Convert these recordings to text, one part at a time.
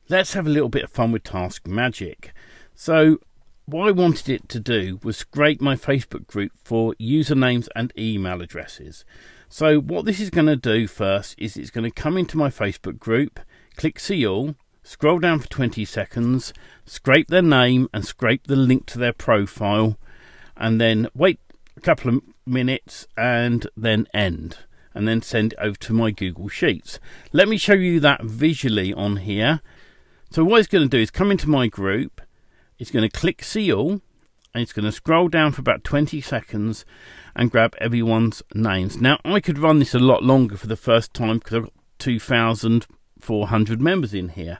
let's have a little bit of fun with TaskMagic. So what I wanted it to do was scrape my Facebook group for usernames and email addresses. So what this is going to do first is it's going to come into my Facebook group, click see all, scroll down for 20 seconds, scrape their name and scrape the link to their profile, and then wait a couple of minutes and then end, and then send it over to my Google Sheets. Let me show you that visually on here. So what it's going to do is come into my group, it's going to click see all, and it's going to scroll down for about 20 seconds and grab everyone's names. Now I could run this a lot longer for the first time because I've got 2,400 members in here,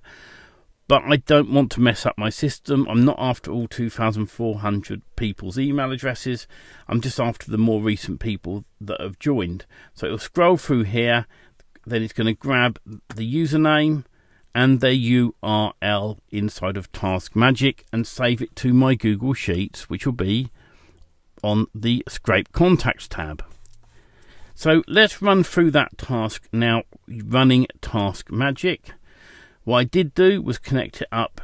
but I don't want to mess up my system. I'm not after all 2,400 people's email addresses. I'm just after the more recent people that have joined. So it'll scroll through here, then it's going to grab the username and their URL inside of TaskMagic and save it to my Google Sheets, which will be on the Scrape Contacts tab. So let's run through that task now, running TaskMagic. What I did do was connect it up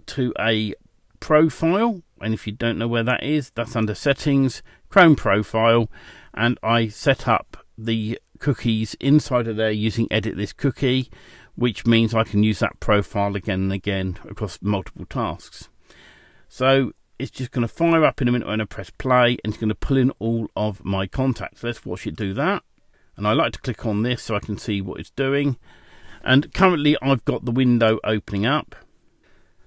to a profile, and if you don't know where that is, that's under Settings, Chrome Profile, and I set up the cookies inside of there using Edit This Cookie, which means I can use that profile again and again across multiple tasks. So it's just going to fire up in a minute when I press play, and it's going to pull in all of my contacts. Let's watch it do that. And I like to click on this so I can see what it's doing. And currently I've got the window opening up.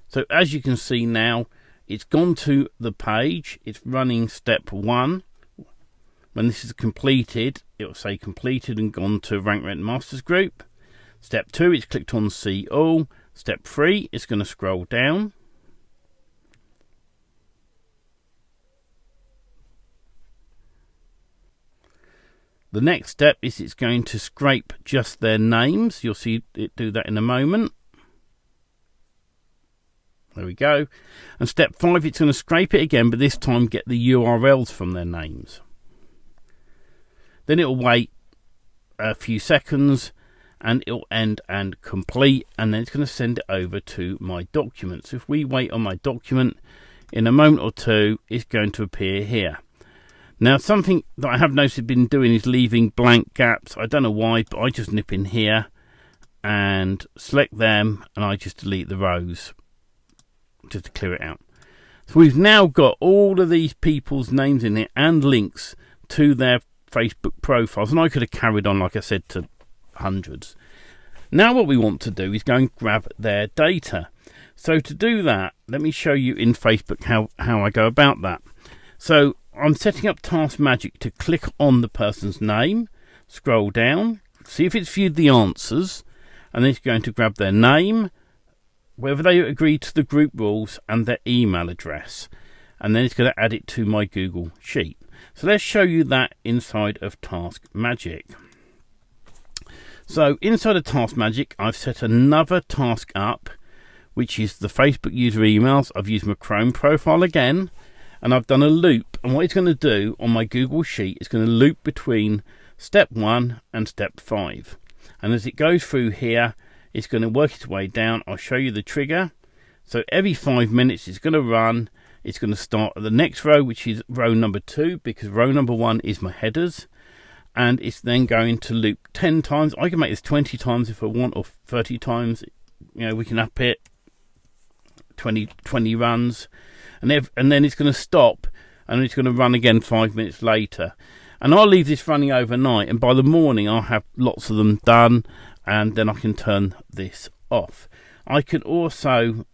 So as you can see now, it's gone to the page. It's running step 1. When this is completed, it will say completed and gone to Rank Rent Masters group. Step 2, it's clicked on see all. Step 3, it's going to scroll down. The next step is it's going to scrape just their names. You'll see it do that in a moment. There we go. And step 5, it's going to scrape it again, but this time get the URLs from their names. Then it'll wait a few seconds and it'll end and complete, and then it's going to send it over to my document. So if we wait on my document, in a moment or two, it's going to appear here. Now, something that I have noticed been doing is leaving blank gaps. I don't know why, but I just nip in here and select them, and I just delete the rows just to clear it out. So we've now got all of these people's names in it and links to their Facebook profiles, and I could have carried on, like I said, to hundreds. Now what we want to do is go and grab their data. So to do that, let me show you in Facebook how I go about that. So I'm setting up TaskMagic to click on the person's name, scroll down, see if it's viewed the answers, and then it's going to grab their name, whether they agree to the group rules, and their email address, and then it's going to add it to my Google Sheet. So let's show you that inside of TaskMagic. So inside of TaskMagic, I've set another task up, which is the Facebook user emails. I've used my Chrome profile again, and I've done a loop. And what it's going to do on my Google Sheet is going to loop between step 1 and step 5. And as it goes through here, it's going to work its way down. I'll show you the trigger. So every 5 minutes it's going to run. It's going to start at the next row, which is row number 2, because row number 1 is my headers. And it's then going to loop 10 times. I can make this 20 times if I want, or 30 times. You know, we can up it 20 runs. And then it's going to stop, and it's going to run again 5 minutes later. And I'll leave this running overnight, and by the morning I'll have lots of them done, and then I can turn this off. I can also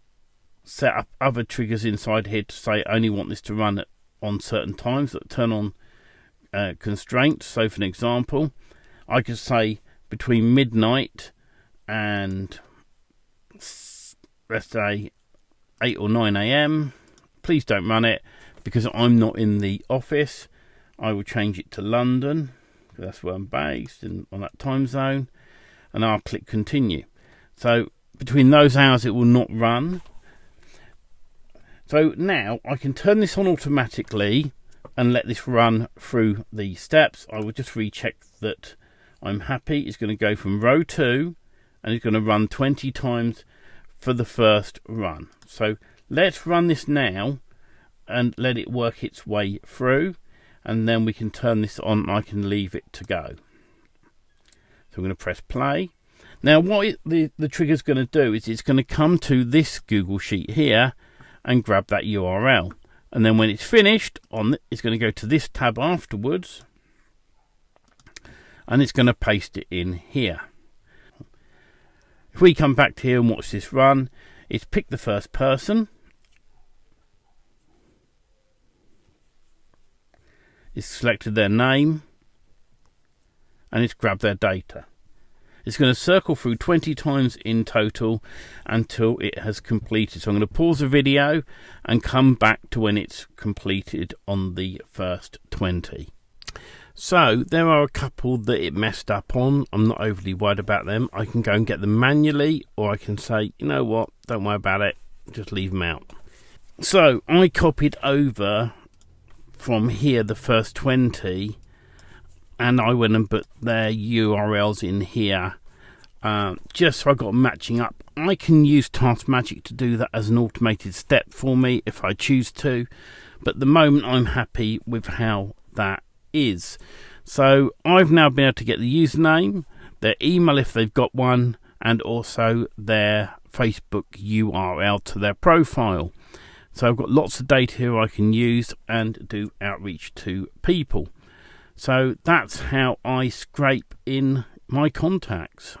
set up other triggers inside here to say I only want this to run on certain times, that turn on constraints. So for an example, I could say between midnight and, let's say, 8 or 9 a.m. Please don't run it, because I'm not in the office. I will change it to London, because that's where I'm based, on that time zone, and I'll click continue. So between those hours it will not run. So now I can turn this on automatically and let this run through the steps. I will just recheck that I'm happy. It's going to go from row 2, and it's going to run 20 times for the first run. So let's run this now and let it work its way through, and then we can turn this on and I can leave it to go. So I'm going to press play. Now what the trigger's going to do is it's going to come to this Google Sheet here and grab that URL. And then when it's finished, it's going to go to this tab afterwards and it's going to paste it in here. If we come back to here and watch this run, it's picked the first person. It's selected their name and it's grabbed their data. It's going to circle through 20 times in total until it has completed. So I'm going to pause the video and come back to when it's completed on the first 20. So there are a couple that it messed up on. I'm not overly worried about them. I can go and get them manually, or I can say, you know what, don't worry about it, just leave them out. So I copied over from here the first 20 and I went and put their URLs in here just so I got matching up. I can use TaskMagic to do that as an automated step for me if I choose to, but at the moment I'm happy with how that is. So I've now been able to get the username, their email if they've got one, and also their Facebook URL to their profile. So I've got lots of data here I can use and do outreach to people. So that's how I scrape in my contacts.